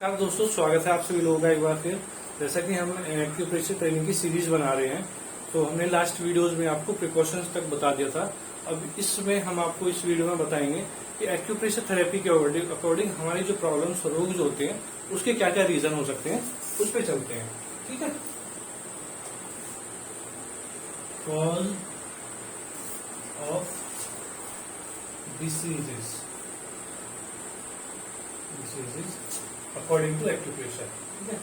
नमस्कार दोस्तों, स्वागत है आप सभी लोगों का एक बार फिर। जैसा कि हम एक्यूप्रेशर ट्रेनिंग की सीरीज बना रहे हैं, तो हमने लास्ट वीडियोस में आपको प्रिकॉशंस तक बता दिया था। अब इसमें हम आपको इस वीडियो में बताएंगे कि एक्यूप्रेशर थेरेपी के अकॉर्डिंग हमारी जो प्रॉब्लम्स रोग जो होते हैं उसके क्या क्या रीजन हो सकते हैं, उस पर चलते हैं। ठीक है। Cause of diseases according to acupressure. ठीक है,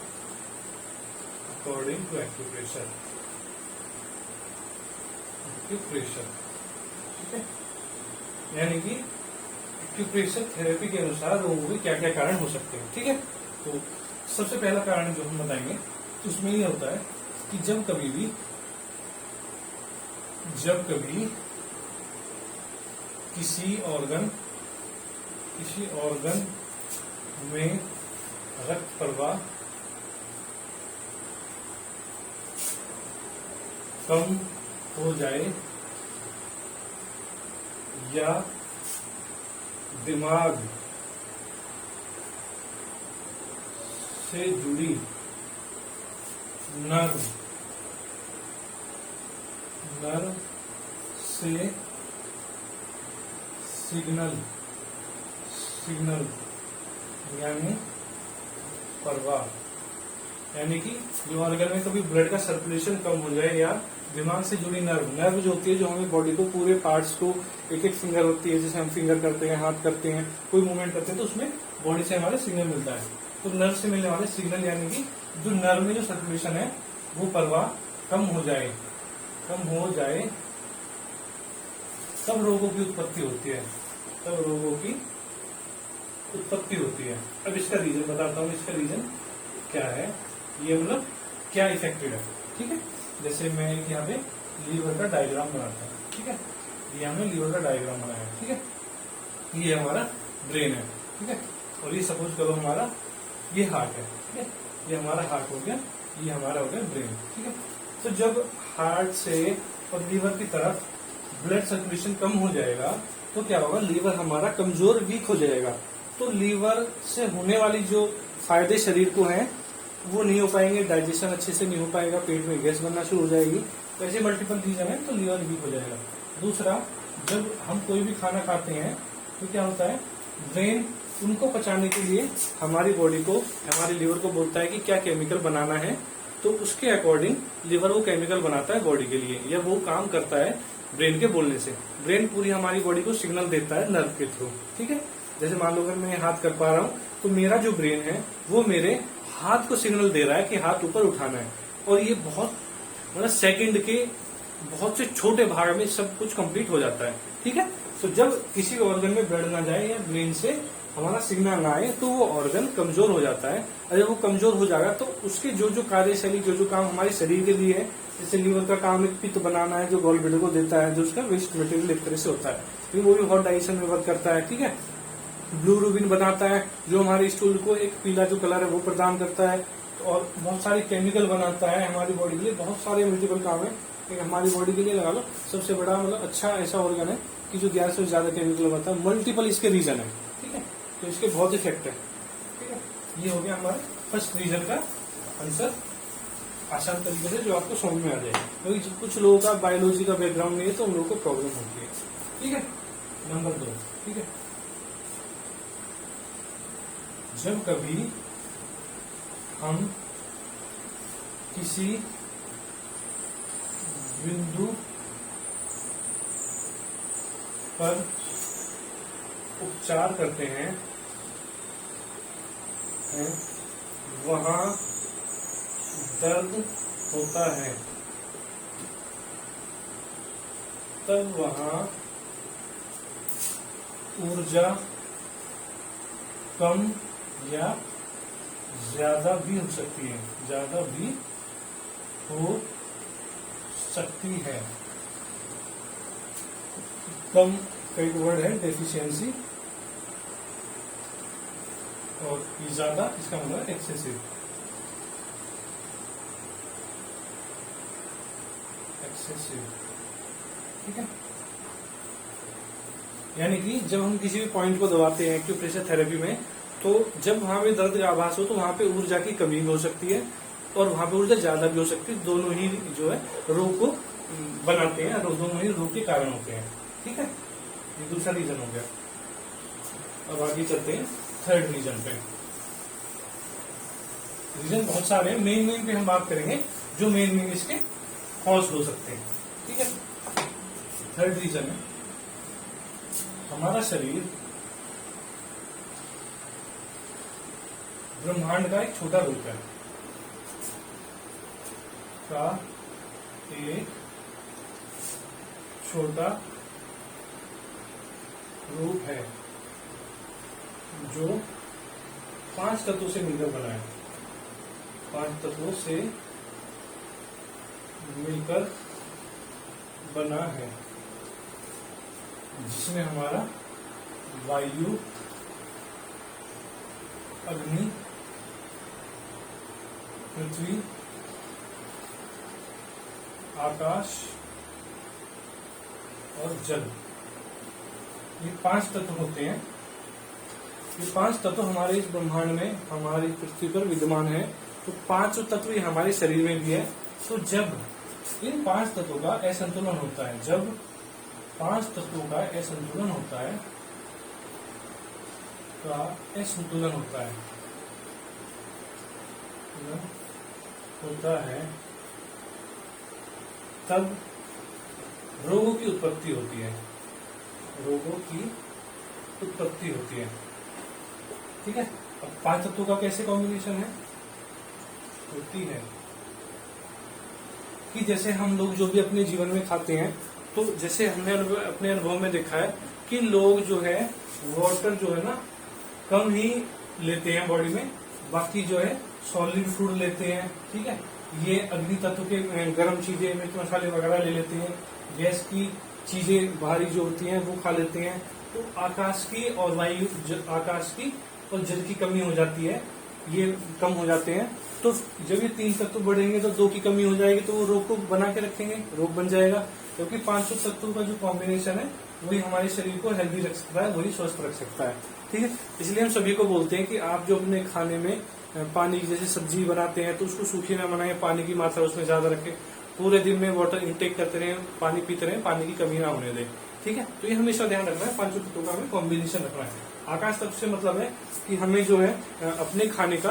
अकॉर्डिंग टू एक्यूप्रेशर। ठीक है, यानी कि एक्यूप्रेशर थेरेपी के अनुसार रोगों के क्या क्या कारण हो सकते हैं। ठीक है, तो सबसे पहला कारण जो हम बताएंगे तो उसमें ये होता है कि जब कभी किसी ऑर्गन में रक्त प्रवाह कम हो जाए या दिमाग से जुड़ी नर्व से सिग्नल यानी प्रवाह, यानी कि जो ऑर्गन में कभी ब्लड का सर्कुलेशन कम हो जाए या दिमाग से जुड़ी नर्व जो होती है, जो हमें बॉडी को पूरे पार्ट्स को एक एक फिंगर होती है, जैसे हम फिंगर करते हैं, हाथ करते हैं, कोई मूवमेंट करते हैं तो उसमें बॉडी से हमारे सिग्नल मिलता है। तो नर्व से मिलने वाले सिग्नल यानी कि जो नर्व में जो सर्कुलेशन है वो प्रवाह कम हो जाए तब रोगों की उत्पत्ति होती है। अब इसका रीजन बताता हूँ, इसका रीजन क्या है, ये मतलब क्या इफेक्टेड है। ठीक है, जैसे मैं यहाँ पे लीवर का डायग्राम बनाता हूँ। ठीक है, ये हमने लीवर का डायग्राम बनाया है। ठीक है, ये हमारा ब्रेन है। ठीक है, और ये सपोज करो हमारा ये हार्ट है। ठीक है, ये हमारा हार्ट हो गया, ये हमारा हो गया ब्रेन। ठीक है, तो जब हार्ट से और लीवर की तरफ ब्लड सर्कुलेशन कम हो जाएगा तो क्या होगा, लीवर हमारा कमजोर वीक हो जाएगा। तो लीवर से होने वाली जो फायदे शरीर को हैं वो नहीं हो पाएंगे, डाइजेशन अच्छे से नहीं हो पाएगा, पेट में गैस बनना शुरू हो जाएगी, तो ऐसे मल्टीपल रीजन है, तो लीवर वीक हो जाएगा। दूसरा, जब हम कोई भी खाना खाते हैं तो क्या होता है, ब्रेन उनको पचाने के लिए हमारी बॉडी को, हमारे लीवर को बोलता है कि क्या केमिकल बनाना है, तो उसके अकॉर्डिंग लीवर वो केमिकल बनाता है बॉडी के लिए, या वो काम करता है ब्रेन के बोलने से। ब्रेन पूरी हमारी बॉडी को सिग्नल देता है नर्व के थ्रू। ठीक है, जैसे मान लो अगर मैं हाथ कर पा रहा हूँ तो मेरा जो ब्रेन है वो मेरे हाथ को सिग्नल दे रहा है कि हाथ ऊपर उठाना है, और ये बहुत मतलब सेकंड के बहुत से छोटे भाग में सब कुछ कंप्लीट हो जाता है। ठीक है, तो जब किसी ऑर्गन में ब्लड ना जाए या ब्रेन से हमारा सिग्नल ना आए तो वो ऑर्गन कमजोर हो जाता है, और जब वो कमजोर हो जाएगा तो उसके जो कार्यशैली जो काम हमारे शरीर के लिए है, जैसे लीवर का काम एक पित्त बनाना है जो गॉल ब्लैडर को देता है, जो उसका वेस्ट मटेरियल एक तरह से होता है, क्योंकि वो भी हॉट डाइजेशन में वर्क करता है। ठीक है, ब्लूबिन बनाता है जो हमारे स्टूल को एक पीला जो कलर है वो प्रदान करता है, और बहुत सारे केमिकल बनाता है हमारी बॉडी के लिए, बहुत सारे मल्टीपल काम है। हमारी बॉडी के लिए लगा लो सबसे बड़ा मतलब अच्छा ऐसा ऑर्गन है कि जो 1100 से ज्यादा केमिकल बनाता है, मल्टीपल इसके रीजन है। ठीक है, तो इसके बहुत इफेक्ट है। ठीक है, ये हो गया हमारे फर्स्ट रीजन का आंसर, आसान तरीके से जो आपको समझ में आ जाएगा, क्योंकि कुछ लोगों का बायोलॉजी का बैकग्राउंड नहीं है तो उन लोगों को प्रॉब्लम होती है। ठीक है, नंबर 2। ठीक है, जब कभी हम किसी बिंदु पर उपचार करते हैं वहां दर्द होता है, तब वहां ऊर्जा कम या ज्यादा भी हो सकती है। कम का एक वर्ड है डेफिशिएंसी, और ज्यादा इसका मतलब एक्सेसिव। ठीक है, यानी कि जब हम किसी भी पॉइंट को दबाते हैं एक्यूप्रेशर थेरेपी में तो जब वहां पे दर्द का आभास हो तो वहां पे ऊर्जा की कमी भी हो सकती है और वहां पे ऊर्जा ज्यादा भी हो सकती है। दोनों ही जो है रोग को बनाते हैं, दोनों ही रोग के कारण होते हैं। ठीक है, ये दूसरा रीजन हो गया। अब आगे चलते हैं थर्ड रीजन पे। रीजन बहुत सारे हैं, मेन पे हम बात करेंगे जो मेन इसके कॉज हो सकते हैं। ठीक है, थर्ड रीजन है हमारा शरीर ब्रह्मांड का एक छोटा रूप है, का एक छोटा रूप है जो 5 तत्वों से मिलकर बना है। 5 तत्वों से मिलकर बना है, जिसमें हमारा वायु, अग्नि, पृथ्वी, आकाश और जल, ये 5 तत्व होते हैं। ये 5 तत्व हमारे इस ब्रह्मांड में, हमारी पृथ्वी पर विद्यमान है। तो 5 तत्व ये हमारे शरीर में भी है। तो जब इन 5 तत्वों का असंतुलन होता है, जब 5 तत्वों का असंतुलन होता है, तब रोगों की उत्पत्ति होती है। रोगों की उत्पत्ति होती है। ठीक है, अब 5 तत्वों का कैसे कॉम्बिनेशन है होती है कि जैसे हम लोग जो भी अपने जीवन में खाते हैं, तो जैसे हमने अपने अनुभव में देखा है कि लोग जो है वाटर जो है ना कम ही लेते हैं बॉडी में, बाकी जो है सॉलिड फूड लेते हैं। ठीक है, ये अग्नि तत्व के गर्म चीजें, मिर्च मसाले वगैरह ले लेते हैं। गैस की चीजें भारी जो होती हैं वो खा लेते हैं। तो आकाश की और वायु, आकाश की और जल की कमी हो जाती है, ये कम हो जाते हैं। तो जब ये 3 तत्व बढ़ेंगे तो 2 की कमी हो जाएगी, तो वो रोग को बना के रखेंगे, रोग बन जाएगा। क्योंकि 5 तत्वों का जो कॉम्बिनेशन है वही हमारे शरीर को हेल्दी रख सकता है, वही स्वस्थ रख सकता है। ठीक है, इसलिए हम सभी को बोलते हैं कि आप जो अपने खाने में पानी, जैसे सब्जी बनाते हैं तो उसको सूखी ना बनाए, पानी की मात्रा उसमें ज्यादा रखें। पूरे दिन में वाटर इंटेक करते रहे, पानी पीते रहे, पानी की कमी ना होने दें। ठीक है, तो ये हमेशा ध्यान रखना है, 5 तत्वों का हमें कॉम्बिनेशन रखना है। आकाश तत्व से मतलब है कि हमें जो है अपने खाने का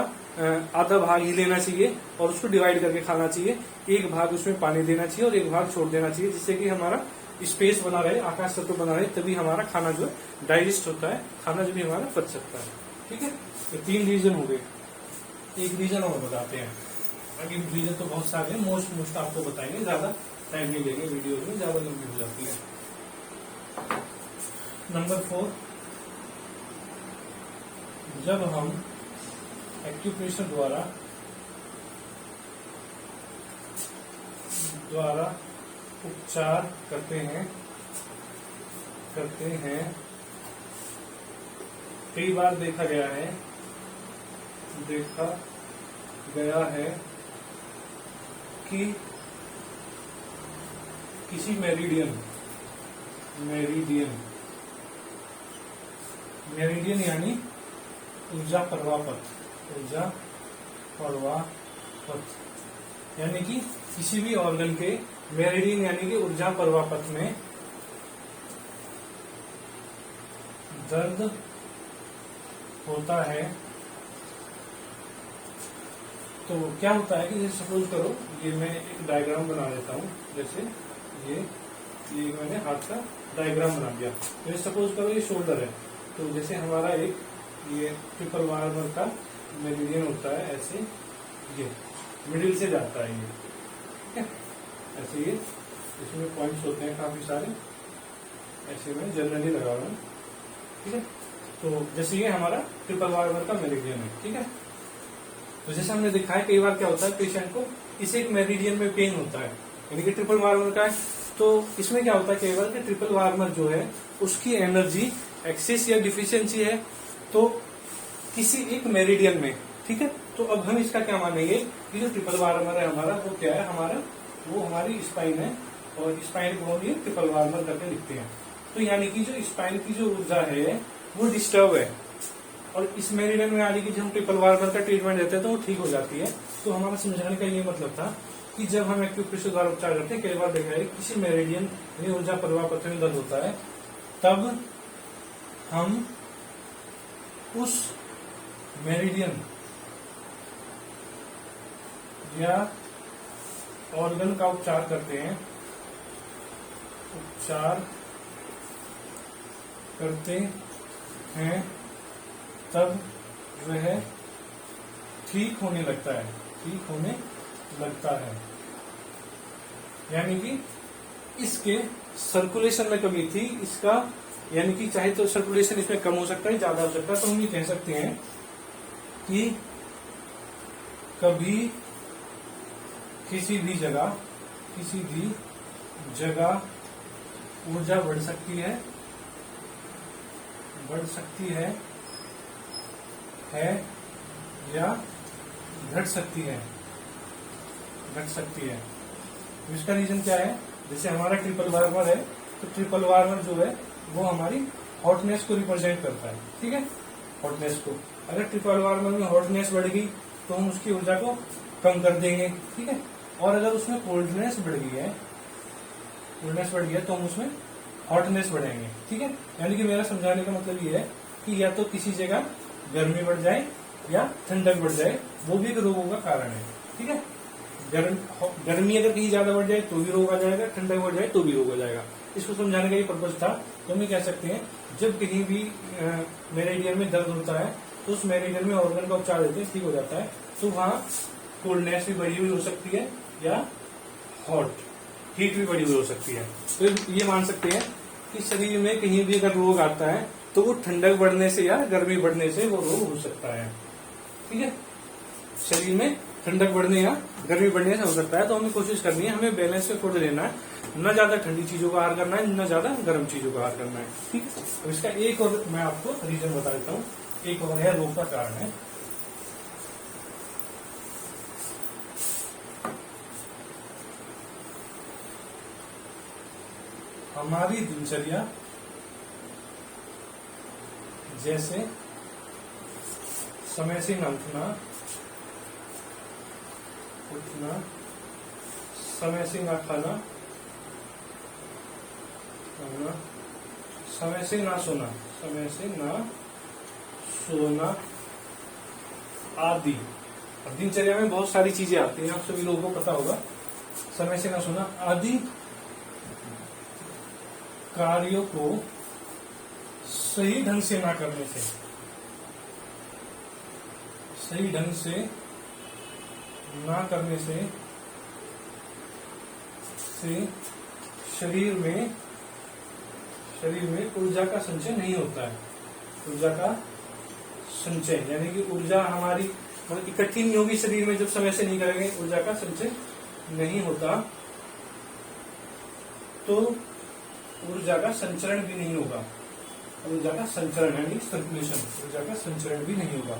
आधा भाग ही लेना चाहिए और उसको डिवाइड करके खाना चाहिए। एक भाग उसमें पानी देना चाहिए और एक भाग छोड़ देना चाहिए, जिससे कि हमारा स्पेस बना रहे, आकाश तत्व बना रहे, तभी हमारा खाना जो है डाइजेस्ट होता है, खाना जो भी हमारा पच सकता है। ठीक है, ये 3 रीजन हो गए। एक रीजन और बताते हैं, आगे रीजन तो बहुत सारे हैं, मोस्ट आपको बताएंगे, ज्यादा टाइम नहीं लेंगे, वीडियो में ज्यादा लंबी हो जाती है। नंबर 4, जब हम एक्यूप्रेशर द्वारा उपचार करते हैं, कई बार देखा गया है कि किसी मेरिडियन यानी ऊर्जा प्रवाहपथ, यानी कि किसी भी ऑर्गन के मेरिडियन यानी कि ऊर्जा प्रवाहपथ में दर्द होता है। तो क्या होता है कि जैसे सपोज करो, ये मैं एक डायग्राम बना देता हूँ, जैसे ये मैंने हाथ का डायग्राम बना दिया। तो सपोज करो ये शोल्डर है, तो जैसे हमारा एक ये ट्रिपल वार्मर का मेरिडियन होता है, ऐसे ये मिडिल से जाता है ये, ठीक है, ऐसे ये इसमें पॉइंट्स होते हैं काफी सारे, ऐसे मैं जनरली लगा रहा हूँ। ठीक है, तो जैसे ये हमारा ट्रिपल वार्मर का मेरिडियन है। ठीक है, तो जैसे हमने देखा है कई बार क्या होता है, पेशेंट को इस एक मेरिडियन में पेन होता है, यानी कि ट्रिपल वार्मर का है। तो इसमें क्या होता है कई बार कि ट्रिपल वार्मर जो है उसकी एनर्जी एक्सेस या डिफिशियंसी है, तो किसी एक मेरिडियन में। ठीक है, तो अब हम इसका क्या मानेंगे कि जो ट्रिपल वार्मर है हमारा, वो क्या है हमारा, वो हमारी स्पाइन है, और स्पाइन को हम ये ट्रिपल वार्मर करके लिखते हैं। तो यानी कि जो स्पाइन की जो ऊर्जा है वो डिस्टर्ब है, और इस मेरिडियन में आने की जब हम ट्रिपल वार्बर का ट्रीटमेंट देते हैं तो वो ठीक हो जाती है। तो हमारा समझाने का ये मतलब था कि जब हम एक्यूप्रेशर द्वारा उपचार करते हैं, कई बार देखा है किसी मेरिडियन यानी ऊर्जा प्रवाह पथ में दर्द होता है, तब हम उस मेरिडियन या ऑर्गन का उपचार करते हैं, तब वह ठीक होने लगता है। यानी कि इसके सर्कुलेशन में कमी थी, इसका यानी कि चाहे तो सर्कुलेशन इसमें कम हो सकता है, ज्यादा हो सकता है। तो हम ये कह सकते हैं कि कभी किसी भी जगह ऊर्जा बढ़ सकती है या घट सकती है। इसका रीजन क्या है? जैसे हमारा ट्रिपल वार्मर है, तो ट्रिपल वार्मर जो है वो हमारी हॉटनेस को रिप्रेजेंट करता है, ठीक है, हॉटनेस को। अगर ट्रिपल वार्मर में हॉटनेस बढ़ गई तो हम उसकी ऊर्जा को कम कर देंगे, ठीक है। और अगर उसमें कोल्डनेस बढ़ गया तो हम उसमें हॉटनेस बढ़ाएंगे, ठीक है। यानी कि मेरा समझाने का मतलब ये है कि या तो किसी जगह गर्मी बढ़ जाए या ठंडक बढ़ जाए, वो भी एक रोगों का कारण है, ठीक है। गर्मी अगर कहीं ज्यादा बढ़ जाए तो भी रोग आ जाएगा, ठंडक बढ़ जाए तो भी रोग आ जाएगा। इसको समझाने का ये पर्पज था। तो हम ये कह सकते हैं जब कहीं भी मेरिडियन में दर्द होता है तो उस मेरिडियन में ऑर्गन का उपचार देते हैं, ठीक हो जाता है। तो वहाँ कोल्डनेस भी बढ़ी हुई हो सकती है या हीट भी बढ़ी हुई हो सकती है। तो ये मान सकते हैं कि शरीर में कहीं भी अगर रोग आता है तो वो ठंडक बढ़ने से या गर्मी बढ़ने से वो रोग हो सकता है, ठीक है। शरीर में ठंडक बढ़ने या गर्मी बढ़ने से हो सकता है। तो हमें कोशिश करनी है, हमें बैलेंस में फूड लेना है, न ज्यादा ठंडी चीजों का आहार करना है, न ज्यादा गर्म चीजों का आहार करना है, ठीक है। तो इसका एक और मैं आपको रीजन बता देता हूँ, एक और है रोग का कारण है हमारी दिनचर्या। जैसे समय से न उठना, समय से न खाना, समय से न सोना आदि। अब दिनचर्या में बहुत सारी चीजें आती हैं, आप सभी लोगों को पता होगा। समय से न सोना आदि कार्यों को सही ढंग से ना करने से, शरीर में ऊर्जा का संचय नहीं होता है। ऊर्जा का संचय यानी कि ऊर्जा हमारी मतलब इकट्ठी नहीं होगी शरीर में, जब समय से नहीं करेंगे ऊर्जा का संचय नहीं होता तो ऊर्जा का संचरण भी नहीं होगा। ऊर्जा का संचरण यानी सर्कुलेशन, ऊर्जा का संचरण भी नहीं होगा,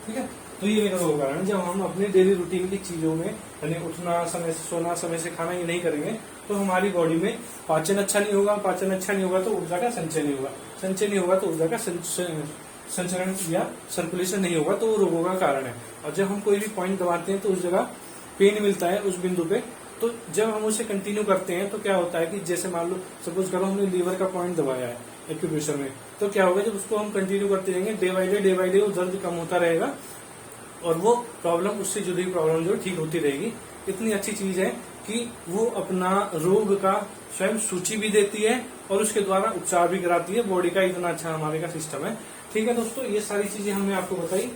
ठीक है। तो ये मेरा रोग कारण, जब हम अपने डेली रूटीन की चीजों में यानी उठना, समय से सोना, समय से खाना ये नहीं करेंगे तो हमारी बॉडी में पाचन अच्छा नहीं होगा तो ऊर्जा का संचय नहीं होगा, तो ऊर्जा का संचरण या सर्कुलेशन नहीं होगा, तो वो रोगों का कारण है। और जब हम कोई भी पॉइंट दबाते हैं तो उस जगह पेन मिलता है उस बिंदु पे, तो जब हम उसे कंटिन्यू करते हैं तो क्या होता है कि जैसे मान लो सपोज करो हमने लीवर का पॉइंट दबाया है एक्यूप्रेशर में, तो क्या होगा जब उसको हम कंटिन्यू करते रहेंगे डे बाई डे वो दर्द कम होता रहेगा और वो प्रॉब्लम, उससे जुड़ी प्रॉब्लम जो ठीक होती रहेगी। इतनी अच्छी चीज है कि वो अपना रोग का स्वयं सूची भी देती है और उसके द्वारा उपचार भी कराती है। बॉडी का इतना अच्छा हमारे का सिस्टम है, ठीक है दोस्तों। ये सारी चीजें हमने आपको बताई,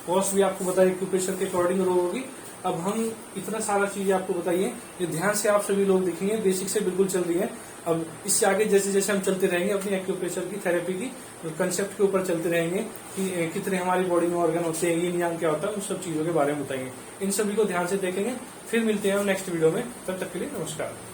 कॉस्ट भी आपको बताई एक्यूप्रेशर के अकॉर्डिंग रोग होगी। अब हम इतना सारा चीजें आपको बताइए, ये ध्यान से आप सभी लोग देखेंगे, बेसिक से बिल्कुल चल रही है। अब इससे आगे जैसे जैसे हम चलते रहेंगे अपनी एक्यूप्रेशर की थेरेपी की कंसेप्ट के ऊपर चलते रहेंगे कि कितने हमारी बॉडी में ऑर्गन होते हैं, ये नियम क्या होता है, उन सब चीजों के बारे में बताएंगे। इन सभी को ध्यान से देखेंगे। फिर मिलते हैं नेक्स्ट वीडियो में, तब तक के लिए नमस्कार।